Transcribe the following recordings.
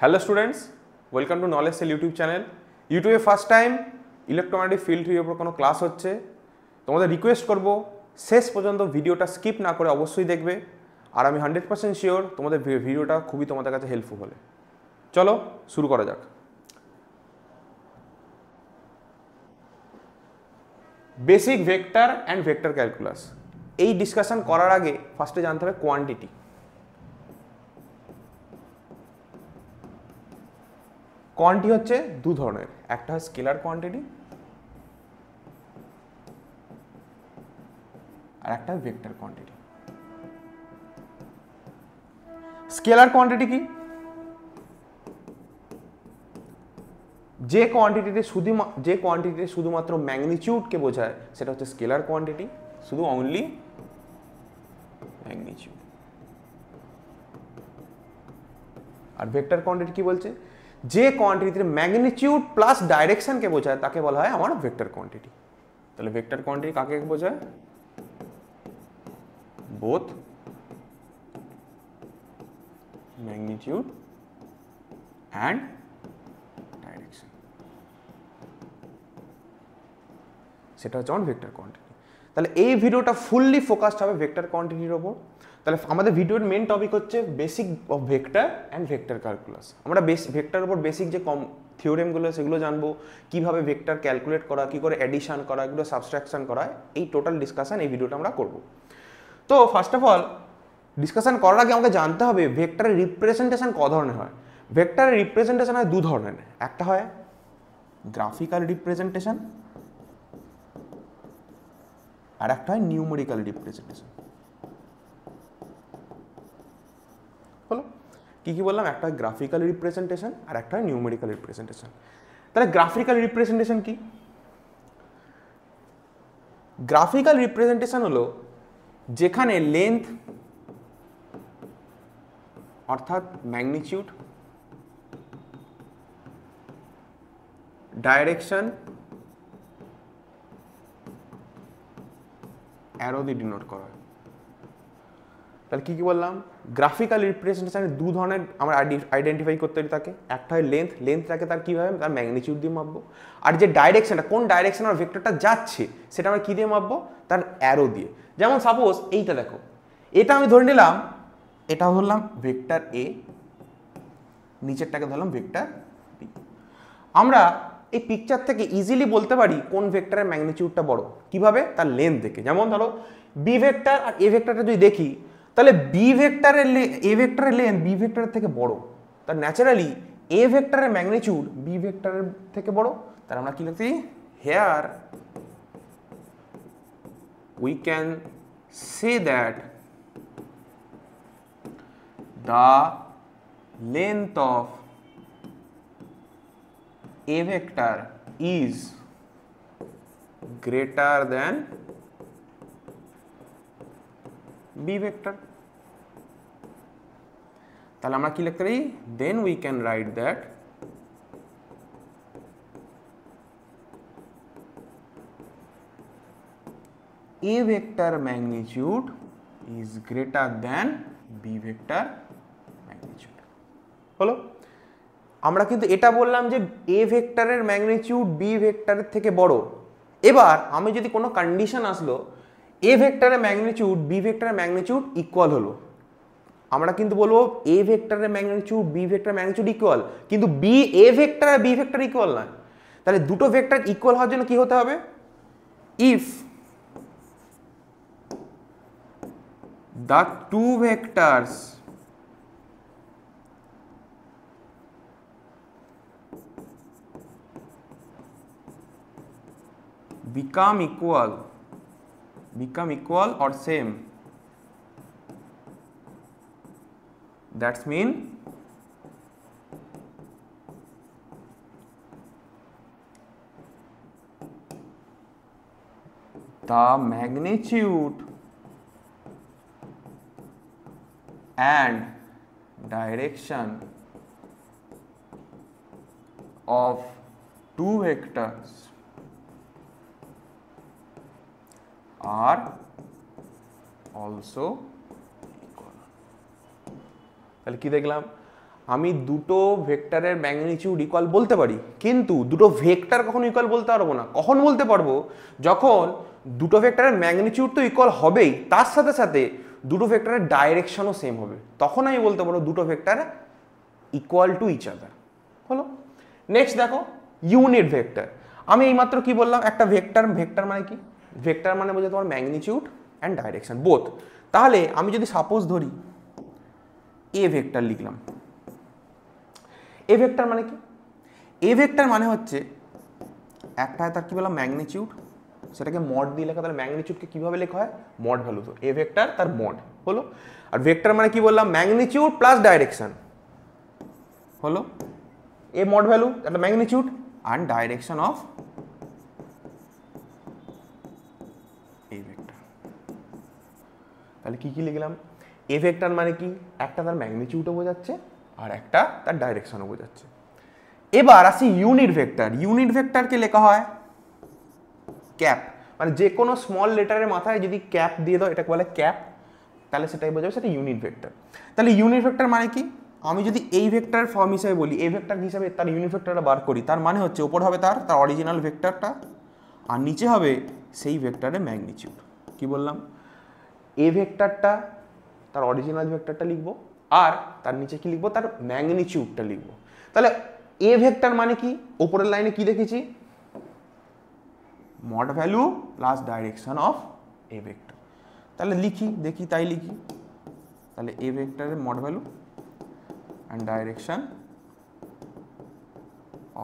Hello students, welcome to knowledge cell YouTube channel. ইউটিউবে first time electromagnetic field থিওরির উপর কোনো ক্লাস হচ্ছে। তোমাদের রিকোয়েস্ট করব শেষ পর্যন্ত ভিডিওটা স্কিপ না করে অবশ্যই দেখবে, আর আমি 100% শিওর তোমাদের ভিডিওটা খুবই তোমাদের কাছে হেল্পফুল হবে। চলো শুরু করা যাক। Basic vector and vector calculus, এই ডিসকাশন করার আগে ফার্স্টে জানতে হবে কোয়ান্টিটি। কোয়ান্টিটি হচ্ছে দু ধরনের, একটা হয় স্কেলার কোয়ান্টিটি আর একটা ভেক্টর কোয়ান্টিটি। স্কেলার কোয়ান্টিটি কি? যে কোয়ান্টিটিতে শুধুমাত্র ম্যাগনিটিউডকে বোঝায় সেটা হচ্ছে স্কেলার কোয়ান্টিটি, শুধু অনলি ম্যাগনিটিউড। আর ভেক্টর কোয়ান্টিটি কি বলছে? যে কোয়ান্টিটিতে ম্যাগনিটিউড প্লাস ডাইরেকশনকে বোঝায় তাকে বলা হয় আমার ভেক্টর কোয়ান্টিটি। তাহলে ভেক্টর কোয়ান্টিটি কাকে বোঝায়? বোথ ম্যাগনিটিউড অ্যান্ড ডাইরেকশন, সেটা হচ্ছে আমার ভেক্টর কোয়ান্টিটি। তাহলে এই ভিডিওটা ফুললি ফোকাসড হবে ভেক্টর কোয়ান্টিটির ওপর। তাহলে আমাদের ভিডিওর মেন টপিক হচ্ছে basic of vector and vector calculus. আমরা ভেক্টরের উপর বেসিক যে থিওরেমগুলো সেগুলো জানবো, কিভাবে ভেক্টর ক্যালকুলেট করা, কি করে এডিশন করা, এগুলো সাবস্ট্রাকশন করা, এই টোটাল ডিসকাশন এই ভিডিওটা আমরা করব। তো ফার্স্ট অফ অল ডিসকাশন করার আগে আমাকে জানতে হবে ভেক্টরের রিপ্রেজেন্টেশন ক ধরনের হয়। ভেক্টরের রিপ্রেজেন্টেশন হয় দু ধরনের, একটা হয় গ্রাফিক্যাল রিপ্রেজেন্টেশন আর একটা হয় নিউমেরিক্যাল রিপ্রেজেন্টেশন। হলো কি কি বললাম? একটা হয় গ্রাফিক্যাল রিপ্রেজেন্টেশন আর একটা হয় নিউমেরিক্যাল রিপ্রেজেন্টেশন। তাহলে গ্রাফিক্যাল রিপ্রেজেন্টেশন কি? গ্রাফিক্যাল রিপ্রেজেন্টেশন হলো যেখানে লেন্থ অর্থাৎ ম্যাগনিটিউড, ডাইরেকশন অ্যারো দিয়ে ডিনোট করা হয়। তাহলে কি কি বললাম? গ্রাফিক্যাল রিপ্রেজেন্টেশনে দু ধরনের আমরা আইডেন্টিফাই করতে পারি তাকে। একটা হয় লেন্থটাকে তার কীভাবে তার ম্যাগনিটিউড দিয়ে মাপবো, আর যে ডাইরেকশনটা কোন ডাইরেকশন আমার ভেক্টরটা যাচ্ছে সেটা আমরা কী দিয়ে মাপবো? তার অ্যারো দিয়ে। যেমন সাপোজ এইটা দেখো, এটা আমি ধরে নিলাম এটা ধরলাম ভেক্টর এ, নিচেরটাকে ধরলাম ভেক্টর বি। আমরা এই পিকচার থেকে ইজিলি বলতে পারি কোন ভেক্টরের ম্যাগনিটিউডটা বড়। কিভাবে? তার লেন্থ দেখে। যেমন ধরো বি ভেক্টর আর এ ভেক্টরটা যদি দেখি, তাহলে এ ভেক্টরের লেন্থ বি ভেক্টরের থেকে বড়, তার ন্যাচারালি এ ভেক্টরের ম্যাগনিটিউড বি ভেক্টরের থেকে বড়। তাহলে আমরা কি লিখছি? Here we can say that the length of A vector is greater than B vector. তাহলে আমরা কি লিখতে পারি? Then we can write that A vector magnitude is greater than B vector magnitude. হলো? আমরা কিন্তু এটা বললাম যে এ ভেক্টরের ম্যাগনিটিউড বি ভেক্টরের থেকে বড়। এবার আমি যদি কোনো কন্ডিশন আসলো এ ভেক্টরের ম্যাগনিটিউড বি ভেক্টরের ম্যাগনিটিউড ইকুয়াল হলো, আমরা কিন্তু বলবো এ ভেক্টরের ম্যাগনিটিউড বি ভেক্টরের ম্যাগনিটিউড ইকুয়াল, কিন্তু এ ভেক্টর আর বি ভেক্টর ইকুয়াল নয়। তাহলে দুটো ভেক্টর ইকুয়াল হওয়ার জন্য কি হতে হবে? If the two vectors become equal or same, that's mean the magnitude and direction of two vectors are also equal. তাহলে কি দেখলাম? আমি দুটো ভেক্টরের ম্যাগনিটিউড ইকুয়াল বলতে পারি, কিন্তু দুটো ভেক্টর কখনো ইকুয়াল বলতে পারবো না। কখন বলতে পারবো? যখন দুটো ভেক্টরের ম্যাগনিটিউড তো ইকুয়াল হবেই, তার সাথে সাথে দুটো ভেক্টরের ডাইরেকশনও সেম হবে, তখন আমি বলতে পারবো দুটো vector equal to each other. হলো। নেক্সট দেখো ইউনিট ভেক্টর। আমি এইমাত্র কি বললাম, একটা ভেক্টর, ভেক্টর মানে কি? ভেক্টর মানে বোঝে তোমার ম্যাগনিটিউড অ্যান্ড ডাইরেকশন বোথ। তাহলে আমি যদি সাপোজ ধরি এ ভেক্টর লিখলাম, এ ভেক্টর মানে কি? এ ভেক্টর মানে হচ্ছে একটা তার কি বললাম ম্যাগনিটিউড, সেটাকে মড দিয়ে লেখা, তাহলে ম্যাগনিটিউডকে কিভাবে লেখা হয়? Mod value. তো এ ভেক্টর তার মড হলো। আর ভেক্টর মানে কি বললাম? ম্যাগনিটিউড প্লাস ডাইরেকশন হলো। এ মড ভ্যালু একটা magnitude and direction of a vector। তাহলে কি কি লিখলাম? a vector মানে কি? একটা তার ম্যাগনিটিউডও বোঝাচ্ছে আর একটা তার ডাইরেকশনও বোঝাচ্ছে। এবার আসি ইউনিট ভেক্টর। ইউনিট ভেক্টরকে লেখা হয় ক্যাপ, মানে যে কোনো স্মল লেটারের মাথায় যদি ক্যাপ দিয়ে দাও, এটাকে বলে ক্যাপ, তাহলে সেটাই বোঝাবে সেটা ইউনিট ভেক্টর। তাহলে ইউনিট ভেক্টর মানে কি? আমি যদি এই ভেক্টর ফর্ম হিসেবে বলি, এই ভেক্টর হিসেবে তার ইউনিট ভেক্টরটা বার করি, তার মানে হচ্ছে ওপর হবে তার অরিজিনাল ভেক্টরটা আর নিচে হবে সেই ভেক্টরের ম্যাগনিটিউড। কি বললাম? এ ভেক্টরটা তার অরিজিনাল ভেক্টরটা লিখবো আর তার নিচে কি লিখবো? তার ম্যাগনিটিউডটা লিখবো। তাহলে এ ভেক্টর মানে কি? ওপরের লাইনে কি দেখেছি? Mod value plus direction of A vector. তাহলে লিখি, দেখি, তাই লিখি। তাহলে এ ভেক্টরের mod value and direction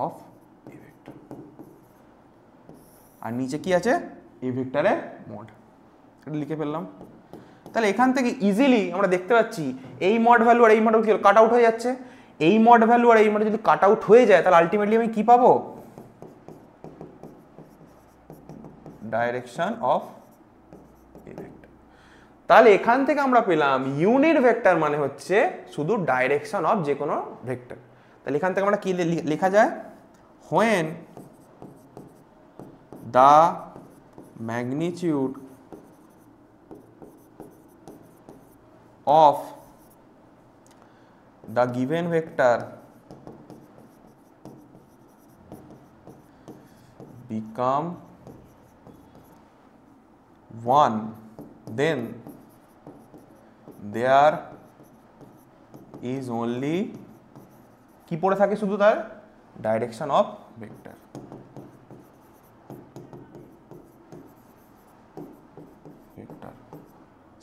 of a vector, আর নিচে কি আছে? a ভেক্টরের মড। এটা লিখে ফেললাম। তাহলে এখান থেকে ইজিলি আমরা দেখতে পাচ্ছি এই মড ভ্যালু আর এই মড ভ্যালু কাট আউট হয়ে যাচ্ছে। এই মড ভ্যালু আর এই মড যদি কাট আউট হয়ে যায়, তাহলে আলটিমেটলি আমি কি পাবো? Direction of a vector। তাহলে এখান থেকে আমরা পেলাম ইউনিট ভেক্টর মানে হচ্ছে শুধু ডাইরেকশন অফ যে কোনো ভেক্টর। তাহলে এখান থেকে আমরা কি লেখা যায়? when the magnitude of the given vector become 1, then there is only কি পড়ে থাকে? শুধু তার ডাইরেকশন অফ ভেক্টর। ভেক্টর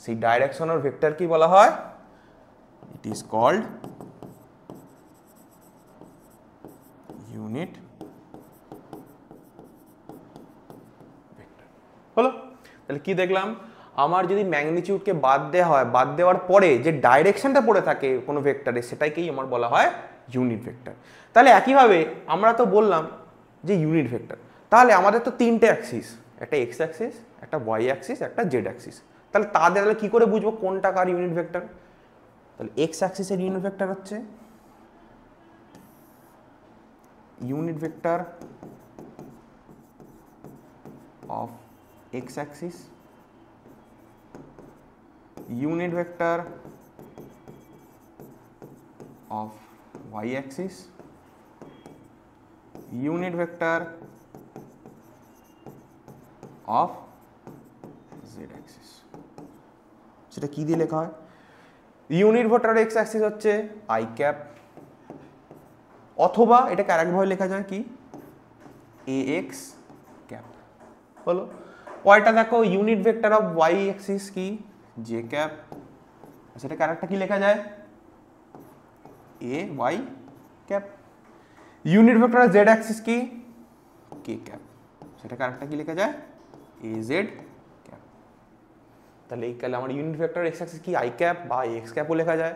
সেই ডাইরেকশন অফ ভেক্টর কি বলা হয়? It is called unit vector. হলো। তাহলে কি দেখলাম? আমার যদি ম্যাগনিটিউডকে বাদ দেওয়া হয়, বাদ দেওয়ার পরে যে ডাইরেকশনটা পড়ে থাকে কোনো ভেক্টরে, সেটাকেই আমার বলা হয় ইউনিট ভেক্টর। তাহলে একইভাবে আমরা তো বললাম যে ইউনিট ভেক্টর, তাহলে আমাদের তো তিনটে অ্যাক্সিস, একটা এক্স অ্যাক্সিস, একটা ওয়াই অ্যাক্সিস, একটা জেড অ্যাক্সিস। তাহলে তাদের কি করে বুঝবো কোনটা কার ইউনিট ভেক্টর? তাহলে এক্স অ্যাক্সিসের ইউনিট ভেক্টর হচ্ছে unit vector of x Axis, unit vector of y axis, unit vector of z axis। সেটা কি দিয়ে লেখা হয়? ইউনিট ভেক্টর x অ্যাক্সিস হচ্ছে i ক্যাপ, অথবা এটাকে আরেকভাবে লেখা যায় কি? ax cap. হলো। পরেরটা দেখো unit vector of y axis কি? J cap. সেটা ক্যারেক্টার কি লেখা যায়? A y cap. Unit vector z axis কি? K cap. সেটা ক্যারেক্টার কি লেখা যায়? A Z cap. তাহলে এই কালে আমার ইউনিট ভেক্টর এক্স অ্যাক্সিস কি? আই ক্যাপ বা এক্স ক্যাপও লেখা যায়।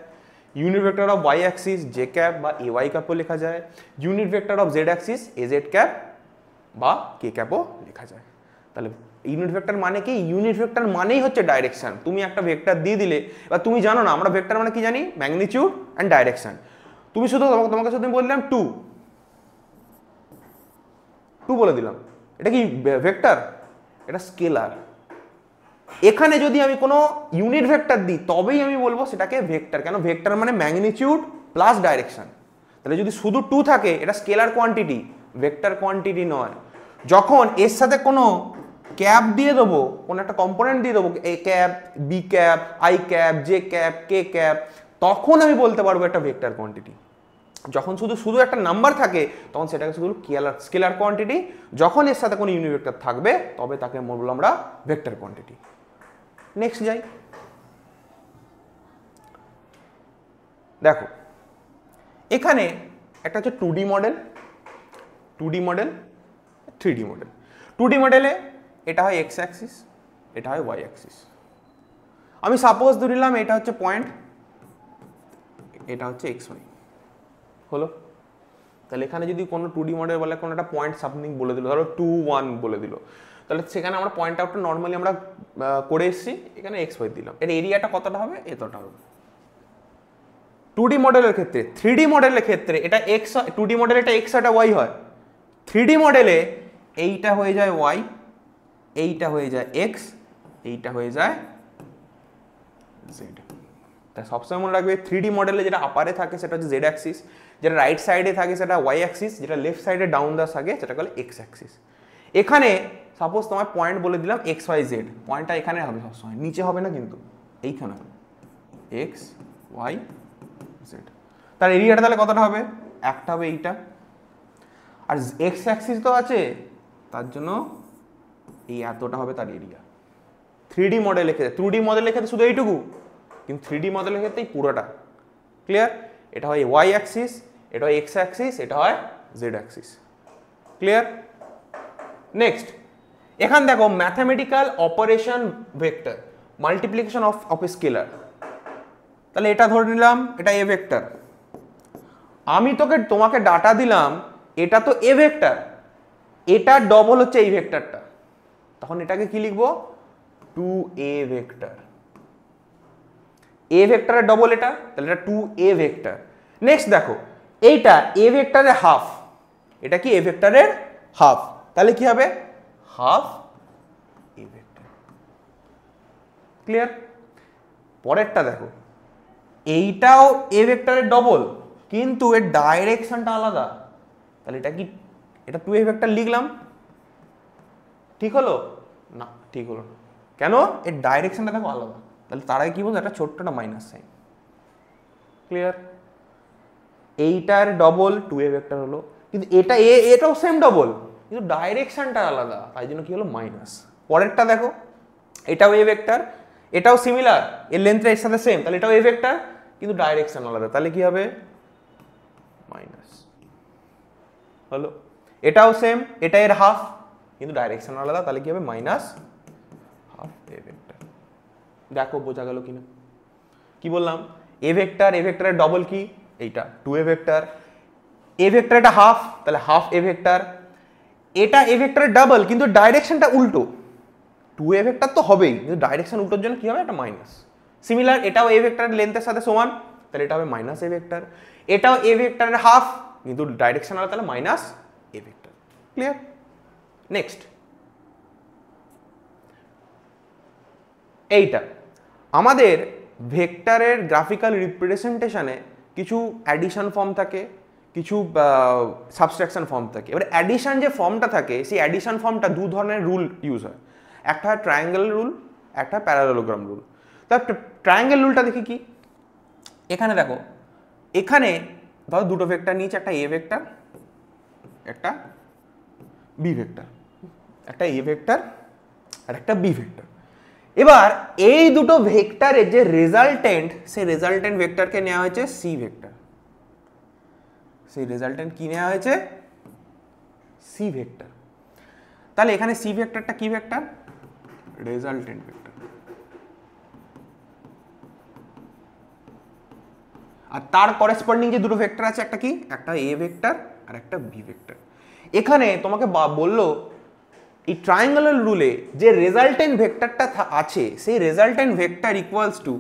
Unit vector of Y axis J cap বা এ ওয়াই ক্যাপও লেখা যায়। Unit vector of Z axis এ জেড ক্যাপ বা কে ক্যাপও লেখা যায়। তাহলে ইউনিট ভেক্টর মানে কি? ইউনিট ভেক্টর মানেই হচ্ছে ডাইরেকশন। তুমি একটা ভেক্টর দিয়ে দিলে, বা তুমি জানো না আমরা ভেক্টর মানে কি জানি? Magnitude and direction. তুমি শুধু তোমাকে শুধু বললাম টু বলে দিলাম, এটা কি ভেক্টর? এটা স্কেলার। এখানে যদি আমি কোনো ইউনিট ভেক্টর দিই তবেই আমি বলবো সেটাকে ভেক্টর। কেন? ভেক্টর মানে ম্যাগনিটিউড প্লাস ডাইরেকশন। তাহলে যদি শুধু 2 থাকে এটা স্কেলার কোয়ান্টিটি, ভেক্টর কোয়ান্টিটি নয়। যখন এর সাথে কোনো ক্যাপ দিয়ে দেবো, কোনো একটা কম্পোনেন্ট দিয়ে দেবো, a cap, b cap, i cap, j cap, k cap, তখন আমি বলতে পারবো একটা ভেক্টর কোয়ান্টিটি। যখন শুধু একটা নাম্বার থাকে তখন সেটাকে শুধু স্কেলার কোয়ান্টিটি, যখন এর সাথে কোনো ইউনিভেক্টর থাকবে তবে তাকে বলবো আমরা ভেক্টর কোয়ান্টিটি। নেক্সট যাই, দেখো এখানে একটা হচ্ছে 2D model, 2D model, 3D model. 2D মডেলে এটা হয় এক্স অ্যাক্সিস, এটা হয় ওয়াই অ্যাক্সিস। আমি সাপোজ ধরে নিলাম এটা হচ্ছে পয়েন্ট, এটা হচ্ছে এক্স ওয়াই, হলো। তাহলে এখানে যদি কোনো 2D মডেল বলে কোনো একটা পয়েন্ট সামথিং বলে দিল, ধরো 2, 1 বলে দিল, তাহলে সেখানে আমরা পয়েন্ট আউটটা নর্মালি আমরা করে এসেছি, এখানে এক্স ওয়াই দিলাম, এর এরিয়াটা কতটা হবে, এতটা হবে। 2D মডেলের ক্ষেত্রে, 3D মডেলের ক্ষেত্রে এটা এক্স, 2D মডেলে এটা এক্স এটা ওয়াই হয়, 3D মডেলে এইটা হয়ে যায় ওয়াই, এইটা হয়ে যায় এক্স, এইটা হয়ে যায় জেড। তাই সবসময় মনে রাখবে 3D মডেলে যেটা আপারে থাকে সেটা হচ্ছে জেড অ্যাক্সিস, যেটা রাইট সাইডে থাকে সেটা ওয়াই অ্যাক্সিস, যেটা লেফট সাইডে ডাউন দা থাকে সেটা বলে এক্স অ্যাক্সিস। এখানে সাপোজ তোমার পয়েন্ট বলে দিলাম এক্স ওয়াই জেড, পয়েন্টটা এখানে হবে সবসময়, নিচে হবে না কিন্তু, এইখানে হবে এক্স ওয়াই জেড। তার এরিয়াটা তাহলে কতটা হবে, একটা হবে এইটা, আর এক্স অ্যাক্সিস তো আছে তার জন্য এই এতটা হবে তার এরিয়া। 3D মডেলের ক্ষেত্রে, 2D মডেলের ক্ষেত্রে শুধু এইটুকু, কিন্তু 3D মডেলের ক্ষেত্রে এই পুরোটা। ক্লিয়ার? এটা হয় ওয়াই অ্যাক্সিস, এটা হয় এক্স অ্যাক্সিস, এটা হয় জেড অ্যাক্সিস। ক্লিয়ার? নেক্সট, এখান দেখো mathematical operation vector, multiplication of a scalar. তাহলে এটা ধরে নিলাম এটা এ ভেক্টর, আমি তোমাকে ডাটা দিলাম এটা তো এ ভেক্টর, এটা ডবল হচ্ছে এই ভেক্টরটা, তখন এটাকে কি লিখবো, 2a ভেক্টর। এ ভেক্টরের ডবল এটা, তাহলে এটা 2a ভেক্টর। নেক্সট দেখো এইটা এ ভেক্টরের হাফ, এটা কি এ ভেক্টরের হাফ, তাহলে কি হবে হাফ এ ভেক্টর। ক্লিয়ার? পরেরটা দেখো এইটাও এ ভেক্টরের ডবল কিন্তু এর ডাইরেকশনটা আলাদা, তাহলে এটা কি, এটা 2a ভেক্টর লিখলাম, ঠিক হলো না, ঠিক হলো না, কেন, এর ডাইরেকশনটা দেখো আলাদা, তাহলে তার আগে কি বলতো একটা ছোট্টটা মাইনাস সাইন। ক্লিয়ার? এইটার ডবল 2a ভেক্টর হলো, কিন্তু এটাও সেম ডবল কিন্তু ডাইরেকশনটা আলাদা, তাই জন্য কি হলো মাইনাস। পরেরটা দেখো এটাও এ ভেক্টর, এটাও সিমিলার, এর লেন্থটা এর সাথে সেম, তাহলে এটাও এ ভেক্টর কিন্তু ডাইরেকশন আলাদা, তাহলে কি হবে মাইনাস। হলো? এটাও সেম, এটা এর হাফ কিন্তু ডাইরেকশন আলাদা, তাহলে কি হবে মাইনাস হাফ এ ভেক্টর। দেখো বোঝা গেল কিনা? কি বললাম, এ ভেক্টরের ডবল কি এইটা 2a ভেক্টর, এ ভেক্টর এটা হাফ, তাহলে হাফ এ ভেক্টর, এটা এ ভেক্টরের ডাবল কিন্তু ডাইরেকশনটা উল্টো, 2a ভেক্টর তো হবেই কিন্তু ডাইরেকশন উল্টোর জন্য কি হবে একটা মাইনাস। সিমিলার এটাও এ ভেক্টরের লেন্থের সাথে সমান, তাহলে এটা হবে মাইনাস এ ভেক্টর, এটাও এ ভেক্টরের হাফ কিন্তু ডাইরেকশন আলাদা, তাহলে minus A vector. Clear? Next এইটা আমাদের ভেক্টরের গ্রাফিক্যাল রিপ্রেজেন্টেশনে কিছু অ্যাডিশন ফর্ম থাকে, কিছু সাবস্ট্রাকশন ফর্ম থাকে। এবার অ্যাডিশন যে ফর্মটা থাকে সেই অ্যাডিশন ফর্মটা দু ধরনের রুল ইউজ হয়, একটা হয় ট্রায়াঙ্গেল রুল, একটা প্যারালেলোগ্রাম রুল। তা ট্রায়াঙ্গেল রুলটা দেখি কি, এখানে দেখো এখানে ধরো দুটো ভেক্টর নিয়েছে, একটা এ ভেক্টর একটা বি ভেক্টর, একটা এ ভেক্টর আর একটা বি ভেক্টর। এবার এই দুটো ভেক্টরের যে রেজাল্টেন্ট, সেই রেজাল্টেন্ট ভেক্টরকে নেওয়া হয়েছে সি ভেক্টর, সেই রেজাল্টেন্ট কি নেওয়া হয়েছে সি ভেক্টর। তাহলে এখানে সি ভেক্টরটা কি ভেক্টর, রেজাল্টেন্ট ভেক্টর, আর তার করেসপন্ডিং যে দুটো ভেক্টর আছে একটা কি, একটা এ ভেক্টর আর একটা বি ভেক্টর। এখানে তোমাকে বললো এই ট্রায়াঙ্গুলার রুলে যে রেজাল্টেন্ট ভেক্টরটা আছে সেই রেজাল্টেন্ট ভেক্টর ইকুয়ালস টু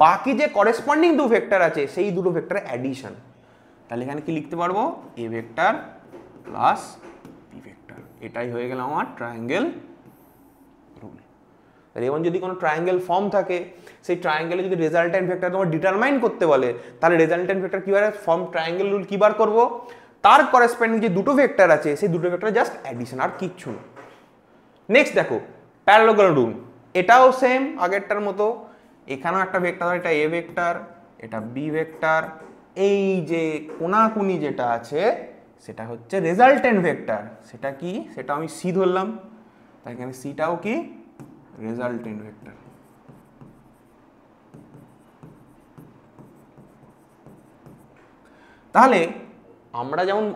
বাকি যে করেসপন্ডিং দু ভেক্টর আছে সেই দুটো ভেক্টরের অ্যাডিশন। তাহলে এখানে কি লিখতে পারবো, A vector plus B vector, এটাই হয়ে গেল আমার ট্রায়াঙ্গেল রুল। এবং যদি কোনো ট্রায়াঙ্গেল ফর্ম থাকে সেই ট্রায়াঙ্গেলে যদি রেজাল্টেন্ট ভেক্টর তোমার ডিটারমাইন করতে বলে তাহলে রেজাল্টেন্ট ভেক্টর কী হয় ফর্ম ট্রায়াঙ্গেল রুল কী বার করবো তার করেসপন্ডিং যে দুটো ভেক্টর আছে সেই দুটো ভেক্টর জাস্ট অ্যাডিশন আর কিচ্ছু না। নেক্সট দেখো প্যারালোগ্রাম রুল, এটাও সেম আগেরটার মতো, এখানেও একটা ভেক্টর হয়, এটা এ ভেক্টর এটা বি ভেক্টর, এই যে কোনাকুনি যেটা আছে সেটা হচ্ছে রেজাল্টেন্ট ভেক্টর, সেটা কি সেটা আমি সি ধরলাম, তাই এখানে সিটাও কি রেজাল্টেন্ট ভেক্টর। তাহলে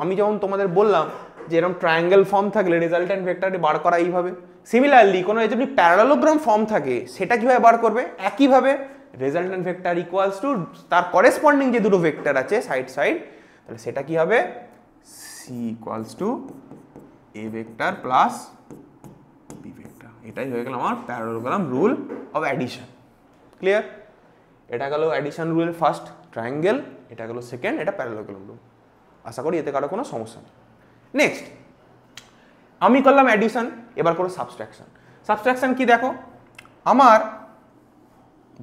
আমি যেমন তোমাদের বললাম যে এরকম ট্রায়াঙ্গেল ফর্ম থাকলে রেজাল্টেন্ট ভেক্টরটি বার করা এইভাবে, সিমিলারলি কোনো যদি প্যারালোগ্রাম ফর্ম থাকে সেটা কিভাবে বার করবে একইভাবে, রেজাল্টেন্ট ভেক্টর ইকুয়ালস টু তার করেসপন্ডিং যে দুটো ভেক্টর আছে সাইড সাইড, তাহলে সেটা কি হবে C equals to A vector plus B vector. এটাই হয়ে গেল আমার parallelogram rule of addition. Clear? এটা গেল অ্যাডিশন রুলের ফার্স্ট ট্রায়াঙ্গেল, এটা গেল সেকেন্ড, এটা প্যারালোগ্রাম রুল। আশা করি এতে কারো কোনো সমস্যা নেই। নেক্সট আমি করলাম অ্যাডিশন, এবার করো সাবট্রাকশন। সাবট্রাকশন কি দেখো, আমার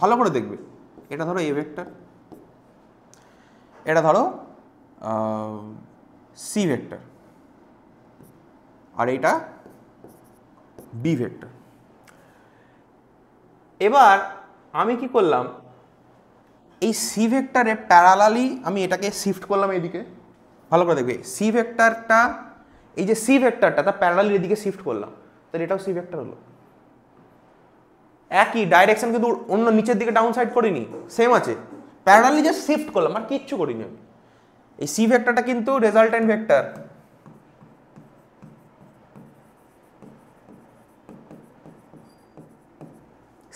ভালো করে দেখবে, এটা ধরো এ ভেক্টর, এটা ধরো সি ভেক্টর, আর এটা বি ভেক্টর। এবার আমি কি করলাম, এই সি ভেক্টরে প্যারালালি আমি এটাকে শিফট করলাম এদিকে, ভালো করে দেখবে সি ভেক্টরটা, এই যে সি ভেক্টরটা তার প্যারালালি এদিকে শিফট করলাম, তাহলে এটাও সি ভেক্টর হলো। একই ডাইরেকশন কিন্তু অন্য নিচের দিকে ডাউন সাইড করিনি, সেম আছে, প্যারালালি জাস্ট শিফট করলাম আর কিচ্ছু করিনি আমি। এই সি ভেক্টরটা কিন্তু resultant vector,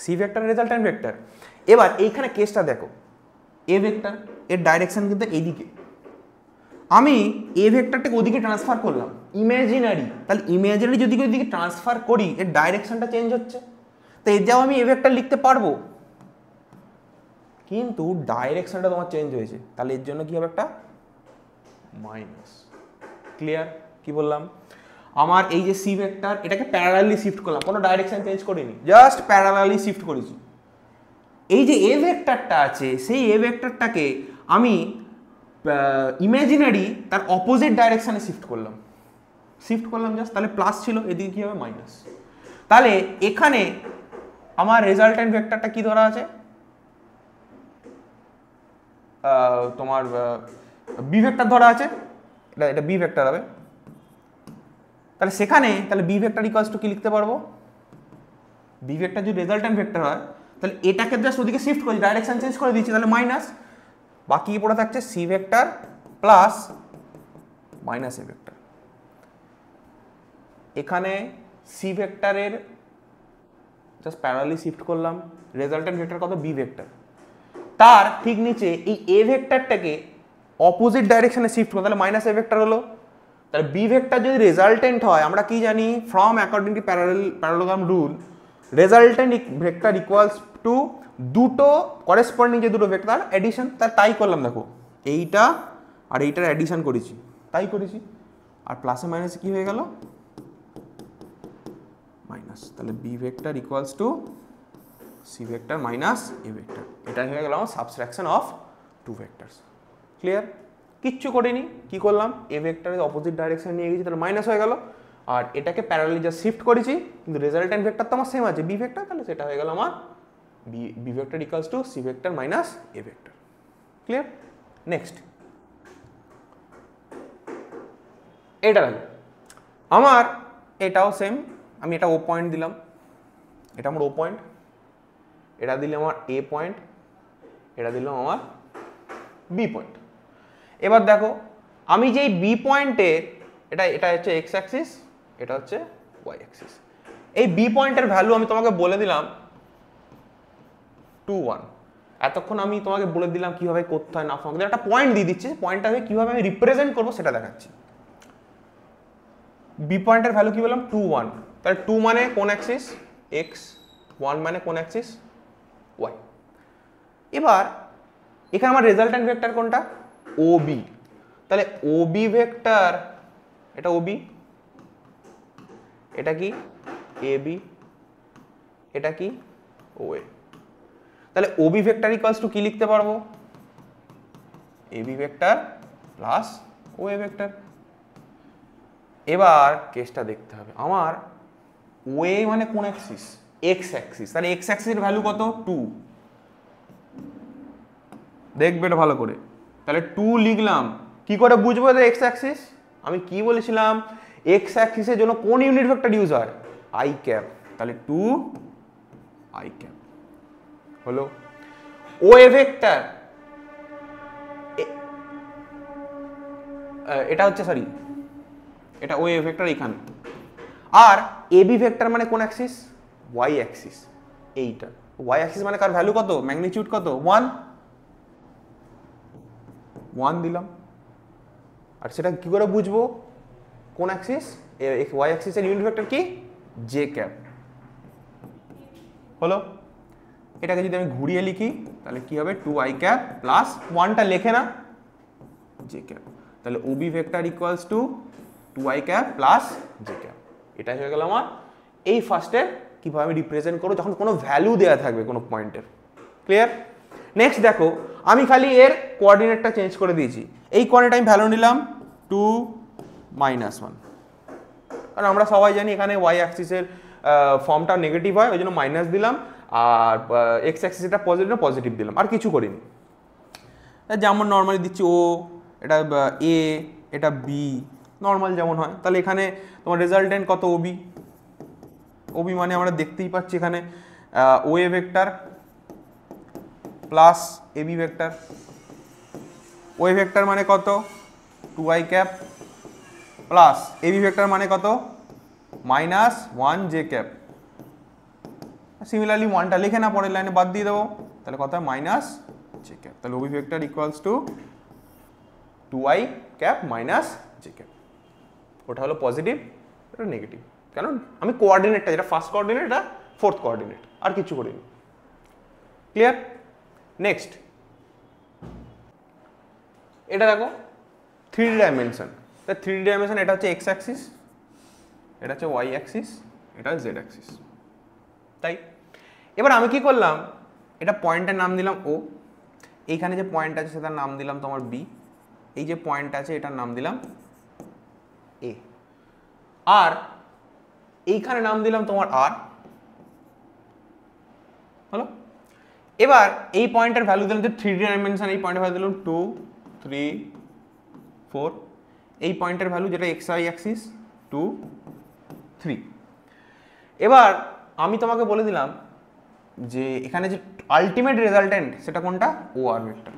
C vector resultant vector. এবার এইখানে কেসটা দেখো, এ ভেক্টর এর ডাইরেকশন কিন্তু এইদিকে, আমি এ ভেক্টরটাকে ওদিকে ট্রান্সফার করলাম ইমাজিনারি, তাহলে ইমাজিনারি যদি ওইদিকে ট্রান্সফার করি এর ডাইরেকশনটা চেঞ্জ হচ্ছে, তো এর যাও আমি এ ভেক্টর লিখতে পারবো, কিন্তু ডাইরেকশনটা তোমার চেঞ্জ হয়েছে, তাহলে এর জন্য কি হবে একটা মাইনাস। ক্লিয়ার? কি বললাম, আমার এই যে সি ভেক্টর এটাকে প্যারালালি শিফট করলাম, কোনো ডাইরেকশন চেঞ্জ করিনি, জাস্ট প্যারালালি শিফট করেছি। এই যে এ ভেক্টরটা আছে সেই এ ভেক্টরটাকে আমি ইমাজিনারি তার অপোজিট ডাইরেকশনে শিফট করলাম জাস্ট, তাহলে প্লাস ছিল, এদিকে কি হবে মাইনাস। তাহলে এখানে আমার রেজাল্টেন্ট ভেক্টরটা কি ধরা আছে, তোমার বি ভেক্টর ধরা আছে, এটা বি ভেক্টর হবে, তাহলে সেখানে তাহলে বি ভেক্টর ইকুয়ালস টু কি লিখতে পারবো, বি ভেক্টর যদি রেজাল্টেন্ট ভেক্টর হয় তাহলে এটাকে জাস্ট ওদিকে শিফট করি, ডাইরেকশন চেঞ্জ করে দিচ্ছি, তাহলে মাইনাস, বাকি পড়ে থাকছে C vector plus minus A vector. এখানে সি ভেক্টরের জাস্ট প্যারালালি শিফট করলাম, রেজাল্টেন্ট ভেক্টর কত বি ভেক্টর, তার ঠিক নিচে এই এ ভেক্টরটাকে অপোজিট ডাইরেকশনে শিফট করো, তাহলে মাইনাস এ ভেক্টর হলো। তাহলে বি ভেক্টর যদি রেজাল্টেন্ট হয় আমরা কি জানি, from according to parallelogram rule resultant vector equals to দুটো করেসপন্ডিং যে দুটো ভেক্টর এডিশন, তাই করলাম দেখো, এইটা আর এইটার এডিশন করেছি, তাই করেছি, আর প্লাসে মাইনাসে কি হয়ে গেল মাইনাস, তাহলে B vector equals to C vector minus A vector, এটা হয়ে গেল আমার subtraction of two vectors. Clear? কিচ্ছু করিনি, কি করলাম, এ ভেক্টরের অপোজিট ডাইরেকশন নিয়ে গেছি, তাহলে মাইনাস হয়ে গেল, আর এটাকে প্যারালালি জাস্ট শিফট করেছি, কিন্তু রেজাল্টেন্ট ভেক্টর তো আমার সেম আছে বি ভেক্টর, তাহলে সেটা হয়ে গেল আমার B vector equals to C vector minus A vector. Clear? Next এটা লাগবে আমার, এটাও সেম, আমি এটা ও পয়েন্ট দিলাম, এটা আমার ও পয়েন্ট, এটা দিলাম আমার এ পয়েন্ট, এটা দিলাম আমার বি পয়েন্ট। এবার দেখো আমি যেই বি পয়েন্টে এটা হচ্ছে এক্স অ্যাক্সিস, এটা হচ্ছে ওয়াই অ্যাক্সিস, এই বি পয়েন্টের ভ্যালু আমি তোমাকে বলে দিলাম 2 1। এতক্ষণ আমি তোমাকে বলে দিলাম কিভাবে করতে হয় না, ফাংশন একটা পয়েন্ট দিয়ে দিচ্ছি, পয়েন্টটাকে কিভাবে আমি রিপ্রেজেন্ট করবো সেটা দেখাচ্ছি। বি পয়েন্টের ভ্যালু কি বললাম 2 1, তাহলে 2 মানে কোন অ্যাক্সিস এক্স, 1 মানে কোন অ্যাক্সিস ওয়াই। এবার এখানে আমার রেজাল্টেন্ট ভেক্টর কোনটা ও বি, তাহলে ও বি ভেক্টর, এটা ও বি, এটা কি এ বি, এটা কি ওএ, তাহলে ওবি ভেক্টর ইকুয়ালস টু কি লিখতে পারবো, AB vector plus OA vector. এবার কেসটা দেখতে হবে, আমার ওএ মানে কোন অ্যাক্সিস, এক্স অ্যাক্সিস, তাহলে এক্স অ্যাক্সিসের ভ্যালু কত 2, দেখবে এটা ভালো করে, তাহলে 2 লিখলাম। কি করে বুঝবো এটা এক্স অ্যাক্সিস, আমি কি বলেছিলাম এক্স অ্যাক্সিসের জন্য কোন ইউনিট ভেক্টর ইউজ হয়, আই ক্যাপ, তাহলে 2 আই ক্যাপ হলো। ওএ ভেক্টর এটা হচ্ছে সরি এটা ওএ ভেক্টর এখানে, আর এবি ভেক্টর মানে কোন অ্যাক্সিস, ওয়াই অ্যাক্সিস, এইটা ওয়াই অ্যাক্সিস মানে কার ভ্যালু কত, ম্যাগনিটিউড কত 1 দিলাম। আর সেটা কি করে বুঝবো কোন অ্যাক্সিস, ওয়াই অ্যাক্সিসের ইউনিট ভেক্টর কি জে ক্যাপ হলো। এটাকে যদি আমি ঘুরিয়ে লিখি তাহলে কি হবে 2i ক্যাপ প্লাস 1টা লেখে না জে ক্যাপ, তাহলে OB vector equals to 2i cap plus J cap. এটাই হয়ে গেল আমার এই ফার্স্টের কিভাবে আমি রিপ্রেজেন্ট করবো যখন কোনো ভ্যালু দেওয়া থাকবে কোনো পয়েন্টের। ক্লিয়ার? নেক্সট দেখো, আমি খালি এর কোঅর্ডিনেটটা চেঞ্জ করে দিয়েছি। এই কোঅর্ডিনেট আমি ভ্যালু নিলাম 2 -1, কারণ আমরা সবাই জানি এখানে ওয়াই অ্যাক্সিসের ফর্মটা নেগেটিভ হয়, ওই জন্য মাইনাস দিলাম, আর এক্স অ্যাক্সিস এটা পজিটিভ দিলাম, আর কিছু করিনি। যেমন নর্মালি দিচ্ছি ও, এটা এ, এটা বি, নর্মাল যেমন হয়। তাহলে এখানে তোমার রেজাল্টেন্ট কত ওবি, ওবি মানে আমরা দেখতেই পাচ্ছি এখানে OA vector plus AB vector. OA vector মানে কত 2i cap plus AB vector মানে কত -1 জে ক্যাপ। সিমিলারলি 1টা লিখে না, পরের লাইনে বাদ দিয়ে দেবো, তাহলে কত হয় মাইনাস জে ক্যাপ। তাহলে OB vector equals to 2i cap minus J cap. ওটা হলো পজিটিভ, এটা নেগেটিভ, কারণ আমি কোঅর্ডিনেটটা যেটা ফার্স্ট কোঅর্ডিনেট এটা ফোর্থ কোঅর্ডিনেট, আর কিছু করিনি। ক্লিয়ার? নেক্সট এটা দেখো 3D ডাইমেনশন। তা 3D ডাইমেনশন এটা হচ্ছে এক্স অ্যাক্সিস, এটা হচ্ছে ওয়াই অ্যাক্সিস, এটা জেড অ্যাক্সিস। তাই এবার আমি কি করলাম, এটা পয়েন্টের নাম দিলাম ও, এইখানে যে পয়েন্ট আছে সেটার নাম দিলাম তোমার বি, এই যে পয়েন্ট আছে এটার নাম দিলাম এ, আর এইখানে নাম দিলাম তোমার আর। হলো? এবার এই পয়েন্টের ভ্যালু দিলাম যে 3D ডাইমেনশন, এই পয়েন্টের ভ্যালু দিলাম 2 3 4, এই পয়েন্টের ভ্যালু যেটা এক্স ওয়াই অ্যাক্সিস 2 3। এবার আমি তোমাকে বলে দিলাম যে এখানে যে আলটিমেট রেজাল্টেন্ট সেটা কোনটা, ও আর ভেক্টর।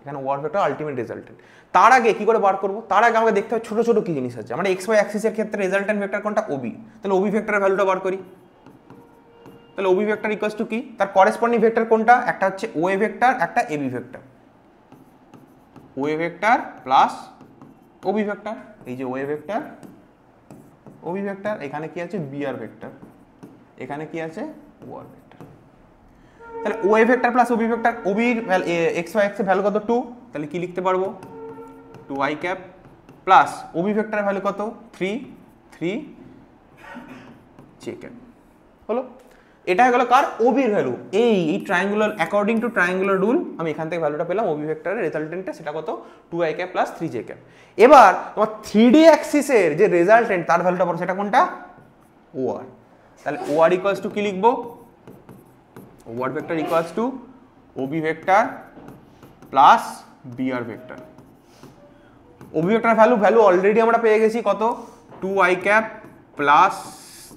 এখানে ও আর ভেক্টর আলটিমেট রেজাল্টেন্ট। তার আগে কি করে বার করবো, তার আগে আমাকে দেখতে হবে ছোট ছোট কি জিনিস আছে। আমরা এক্স ওয়াই অ্যাক্সিসের ক্ষেত্রে রেজাল্টেন্ট ভেক্টর কোনটা, ওবি, তাহলে ওবি ভেক্টরের ভ্যালুটা বার করি। তাহলে ওবি ভেক্টর ইকুয়ালস টু কি, তার করেসপন্ডিং ভেক্টর কোনটা, একটা হচ্ছে ওএ ভেক্টর, একটা AB vector. OA vector plus OB vector, এই যে ওএ ভেক্টর ওবি ভেক্টর, এখানে কি আছে বি আর ভেক্টর, এখানে কি আছে ও আর ভেক্টর। তাহলে OA vector plus OB vector, ওবির এক্স ওয়াই এক্স এর ভ্যালু কত 2, তাহলে কি লিখতে পারবো 2i ক্যাপ প্লাস ওবি ভেক্টরের ভ্যালু কত 3 জে ক্যাপ। হলো? এটা হয়ে গেল কার, ওবির ভ্যালু। এই triangular, according to triangular rule আমি এখান থেকে ভ্যালুটা পেলাম ওবি ভেক্টরের রেজাল্টেন্টটা, সেটা কত 2i cap plus 3 j cap. এবার তোমার 3D অ্যাক্সিসের যে রেজাল্টেন্ট তার ভ্যালুটা পড়ো, সেটা কোনটা ও আর। তাহলে ও আর ইকুয়ালস টু কি লিখবো, O R vector equals to OB vector plus B R vector. OB vector value already আমরা পেয়ে গেছি কত 2i cap plus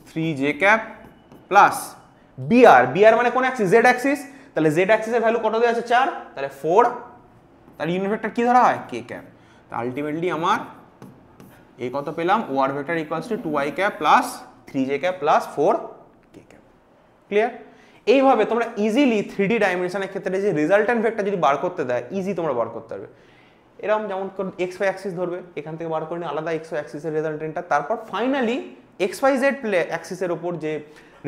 3 j cap plus BR মানে কোন অ্যাক্সিস, জেড অ্যাক্সিস। তাহলে জেড অ্যাক্সিসের ভ্যালু কত দেওয়া আছে 4, তাহলে 4, তাহলে ইউনিট ভেক্টর কি ধরা হয় কে ক্যাপ। তো আলটিমেটলি আমার এই কত পেলাম, O R vector equals to 2i cap plus 3 j cap plus 4 k cap. Clear? এইভাবে তোমরা ইজিলি 3D ডাইমেনশনের ক্ষেত্রে যে রেজাল্টেন্ট ভেক্টর যদি বার করতে দেয়, ইজি তোমরা বার করতে পারবে। এরকম যেমন এক্স ওয়াই অ্যাক্সিস ধরবে, এখান থেকে বার করে নিয়ে আলাদা এক্স ওয়াই অ্যাক্সিসের রেজাল্টেন্টটা, তারপর ফাইনালি এক্স ওয়াই জেড অ্যাক্সিসের ওপর যে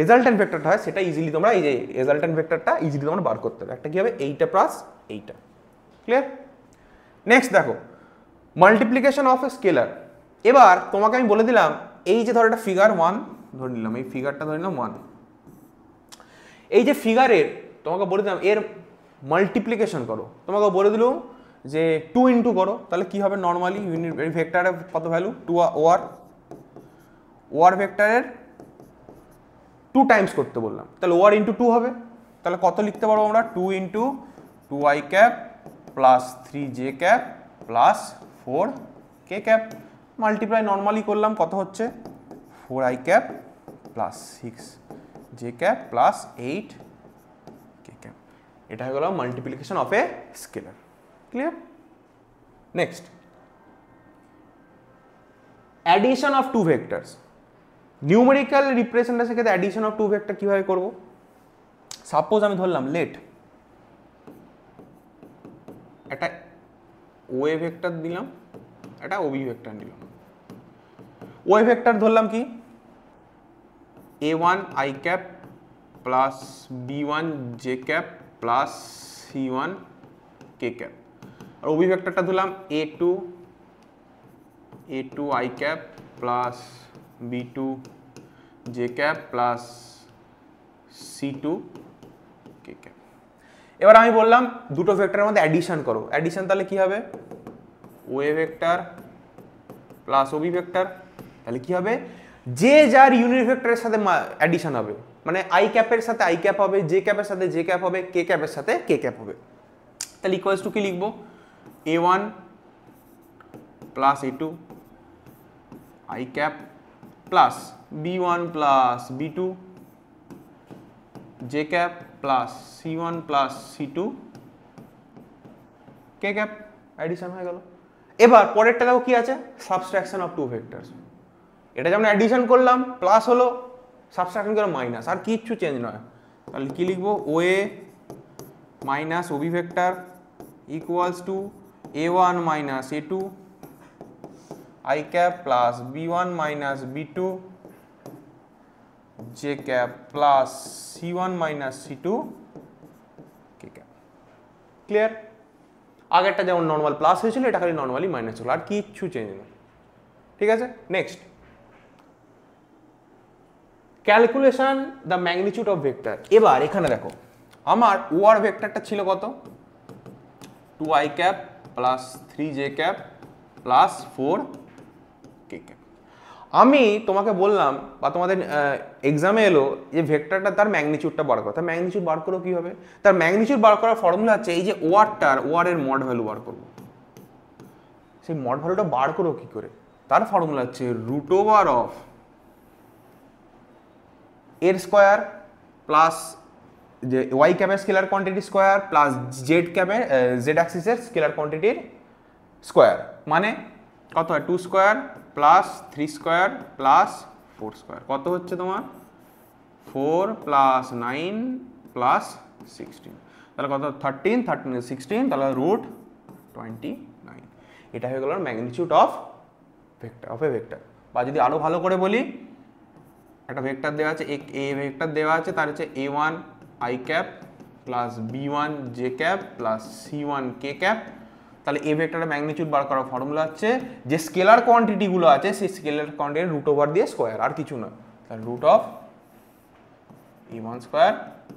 রেজাল্টেন্ট ভেক্টরটা হয় সেটা ইজিলি তোমরা, এই যে রেজাল্টেন্ট ভেক্টরটা ইজিলি তোমরা বার করতে হবে। একটা কি হবে, এইটা প্লাস এইটা। ক্লিয়ার? নেক্সট দেখো মাল্টিপ্লিকেশন অফ এ স্কেলার। এবার তোমাকে আমি বলে দিলাম এই যে ধরো এটা ফিগার 1, ধরে নিলাম, এই ফিগারটা ধরে নিলাম 1। এই যে ফিগারের তোমাকে বলে দিলাম এর মাল্টিপ্লিকেশন করো, তোমাকে বলে দিলাম যে 2 ইন্টু করো, তাহলে কি হবে নর্মালি ইউনিট ভেক্টরের কত ভ্যালু 2 ওয়ার ভেক্টরের 2 টাইমস করতে বললাম, তাহলে ওয়ার ইন্টু 2 হবে। তাহলে কত লিখতে পারবো আমরা 2 into 2i cap plus 3j cap plus 4k cap, multiply normally করলাম কত হচ্ছে 4i cap plus 6j cap plus 8k cap. এটা হয়ে গেল multiplication of a scalar. Clear? Next, addition of two vectors. Numerical রিপ্রেজেন্টেশনের ক্ষেত্রে অ্যাডিশন অফ টু ভেক্টর কিভাবে করব? সাপোজ আমি ধরলাম লেট একটা ওয়ে ভেক্টর দিলাম, একটা ওবি ভেক্টর নিলাম। ওয়ে ভেক্টর ধরলাম কি a1 i cap plus b1 j cap plus c1 k cap, আর ওবি ভেক্টরটা ধরলাম a2 i cap plus b2 j cap plus c2 k cap. এবার আমি বললাম দুটো ভেক্টরের মধ্যে অ্যাডিশন করো, অ্যাডিশন তাহলে কি হবে OA vector plus OB vector, তাহলে কি হবে যে যার ইউনিট ভেক্টরের সাথে অ্যাডিশন হবে, মানে আই ক্যাপের সাথে আই ক্যাপ হবে, জে ক্যাপের সাথে জে ক্যাপ হবে, কে ক্যাপের সাথে কে ক্যাপ হবে। তাহলে ইকুয়ালস টু কি লিখবো a1 plus a2 I cap plus b1 plus b2 j cap plus c1 plus c2 k cap, addition হয়ে গেল। এবার পরেরটা দেখো কি আছে সাবট্রাকশন অফ টু ভেক্টরস। এটা যেমন অ্যাডিশন করলাম প্লাস হলো, সাবট্রাকশন করলাম মাইনাস, আর কিচ্ছু চেঞ্জ নয়। তাহলে কি লিখবো OA minus O B vector equals two a1 minus a2 i cap plus b1 minus b2 j cap plus c1 minus c2 k cap. Clear? আগেরটা যেমন নর্মাল প্লাস হয়েছিল, এটা খালি নর্মালি মাইনাস হলো, আর কিচ্ছু চেঞ্জ নেই। ঠিক আছে, next calculation the magnitude of vector. এবার এখানে দেখো আমার ওয়ার ভেক্টরটা ছিল কত 2i cap plus 3j cap plus 4k cap. আমি তোমাকে বললাম বা তোমাদের এক্সামে এলো যে ভেক্টরটা তার ম্যাগনিটিউডটা বার করো, তার ম্যাগনিটিউড বার করো কি হবে? তার ম্যাগনিটিউড বার করার ফর্মুলা হচ্ছে এই যে ওয়ারের মড ভ্যালু বার করবো। সেই মড ভ্যালুটা বার করো কি করে? তার ফর্মুলা হচ্ছে রুট ওভার অফ এর স্কোয়ার প্লাস যে ওয়াই ক্যাপের scalar quantity square plus Z ক্যাপের জেড অ্যাক্সিসের স্কেলার কোয়ান্টিটির স্কোয়ার, মানে কত হয় 2 square plus 3 square plus 4 square, কত হচ্ছে তোমার 4 প্লাস 9 প্লাস 16, তাহলে কত 13 16, তাহলে রুট 29। এটা হয়ে গেল magnitude of vector of A vector. বা যদি আরো ভালো করে বলি, একটা ভেক্টর দেওয়া আছে, এ ভেক্টর দেওয়া আছে, তার হচ্ছে a1 i cap plus b1 j cap plus c1 k cap. তাহলে এ ভেক্টরের ম্যাগনিটিউড বার করার ফর্মুলা হচ্ছে যে স্কেলার কোয়ান্টিটি গুলো আছে সেই স্কেলার কোয়ান্টিটি রুট ওভার দিয়ে স্কোয়ার, আর কিছু না। তাহলে root of a1 square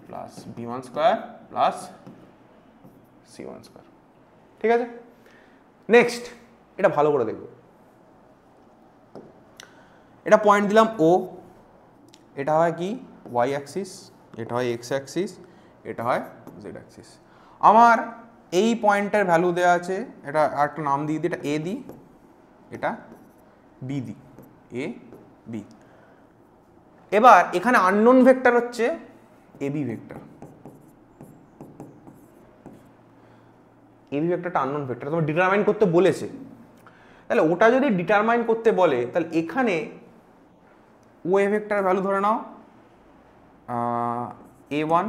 plus b1 square plus c1 square. ঠিক আছে, নেক্সট এটা ভালো করে দেখবো। এটা পয়েন্ট দিলাম ও, এটা হয় কি ওয়াই অ্যাক্সিস, এটা হয় এক্স অ্যাক্সিস, এটা হয় জেড অ্যাক্সিস। আমার এই পয়েন্টের ভ্যালু দেওয়া আছে, এটা আরেকটা নাম দিয়ে দিই, এটা এ দিই, এটা বি দিই, এ বি। এবার এখানে আননোন ভেক্টর হচ্ছে এবি ভেক্টর। এবি ভেক্টরটা আননোন ভেক্টর, তোমার ডিটারমাইন করতে বলেছে। তাহলে ওটা যদি ডিটারমাইন করতে বলে, তাহলে এখানে ওয়ে ভেক্টর ভ্যালু ধরে নাও a1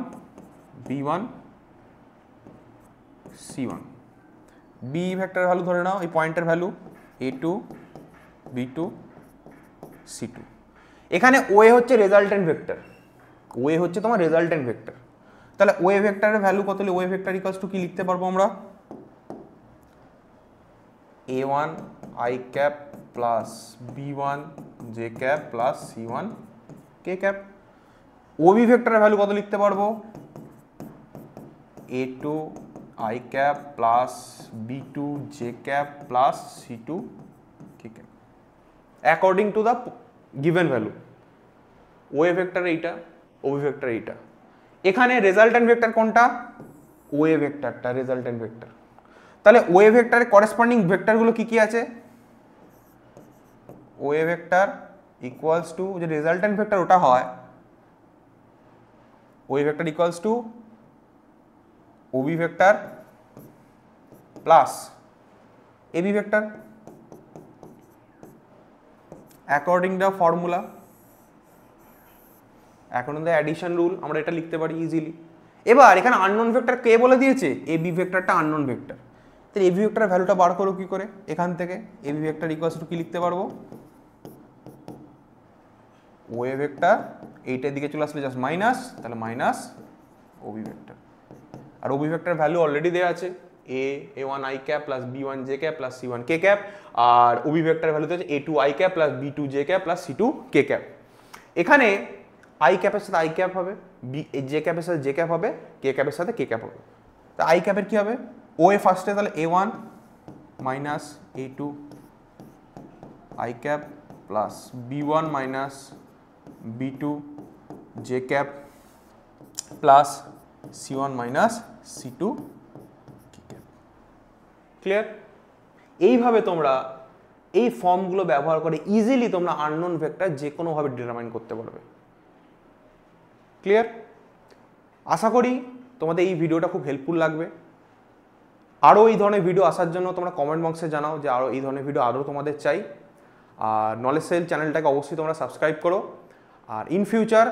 b1 c1, B vector value ধরে নাও এই পয়েন্টের ভ্যালু a2 b2 c2। এখানে ওয়ে হচ্ছে রেজাল্টেন্ট ভেক্টর, ওয়ে হচ্ছে তোমার রেজাল্টেন্ট ভেক্টর। তাহলে ওয়ে ভেক্টরের ভ্যালু কত হলে ওয়ে ভেক্টর ইকুয়ালস টু কি লিখতে পারবো আমরা a1 i cap plus b1 j cap plus c1 K cap. O B ভেক্টরের ভ্যালু কত লিখতে পারবো, A two I cap plus B two J cap plus C two K cap according to the given value. O A vector এইটা, O B vector এইটা। এখানে resultant vector কোনটা, O A ভেক্টরটা resultant vector. তাহলে ওএ ভেক্টরের করেসপন্ডিং ভেক্টরগুলো কি কি আছে, ওএ ভেক্টর ইকুয়ালস টু যে রেজাল্টেন্ট ভেক্টর ওটা হয় OA vector equals to OB vector plus AB vector according the formula, according the addition rule আমরা এটা লিখতে পারি ইজিলি। এবার এখানে আননোন ভেক্টর কে বলে দিয়েছে, এবি ভেক্টরটা আননোন ভেক্টর। তাহলে এবি ভেক্টরের ভ্যালুটা বার করো কি করে, এখান থেকে এবি ভেক্টর ইকুয়ালস টু কি লিখতে পারবো, ওএ ভেক্টর এইটার দিকে চলে আসলে জাস্ট মাইনাস, তাহলে মাইনাস ওবি ভেক্টর। আর ওবি ভেক্টর ভ্যালু অলরেডি দেওয়া আছে, A one I cap plus B one J cap plus C one K cap. আর ওবি ভেক্টর ভ্যালু আছে A two I cap plus B two J cap plus C two K cap. এখানে I ক্যাপের সাথে I cap হবে, B J ক্যাপের সাথে J cap হবে, কে ক্যাপের সাথে কে ক্যাপ হবে। তা আই ক্যাপের কি হবে, ও এ ফার্স্টে তাহলে A one minus A two I cap plus B one minus B two J cap plus C one minus C two K cap. Clear? এইভাবে তোমরা এই ফর্মগুলো ব্যবহার করে ইজিলি তোমরা আননোন ভেক্টর যে কোনোভাবে ডিটারমাইন করতে পারবে। ক্লিয়ার? আশা করি তোমাদের এই ভিডিওটা খুব হেল্পফুল লাগবে। আরও এই ধরনের ভিডিও আসার জন্য তোমরা কমেন্ট বক্সে জানাও যে আরও এই ধরনের ভিডিও আরও তোমাদের চাই। আর নলেজ সেল চ্যানেলটাকে অবশ্যই তোমরা সাবস্ক্রাইব করো। আর ইন ফিউচার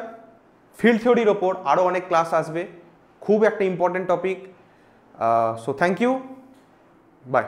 ফিল্ড থিওরির ওপর আরও অনেক ক্লাস আসবে, খুব একটা important topic. So thank you, by.